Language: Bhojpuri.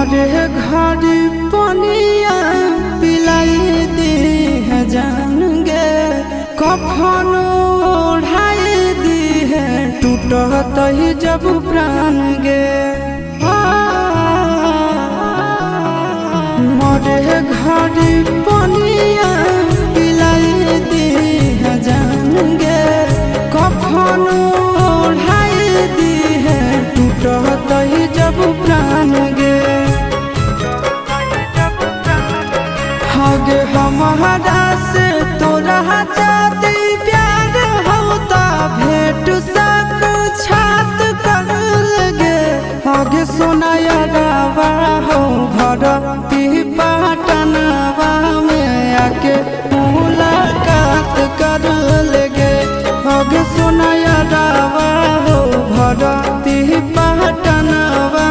मरे घर पनिया पिलाई दी है जान गे कफन ओढ़ाई दी है टूटत ही जब प्राण गे मरे घर पनिया पिलाई दी है जान गे कफन ओढ़ाई दी है टूटत ही जब प्राण गे हगे हमारा से तोरा जाती प्यार होता भेंट सक छात कर लगे हगे सोनाया गावा हो भरती पा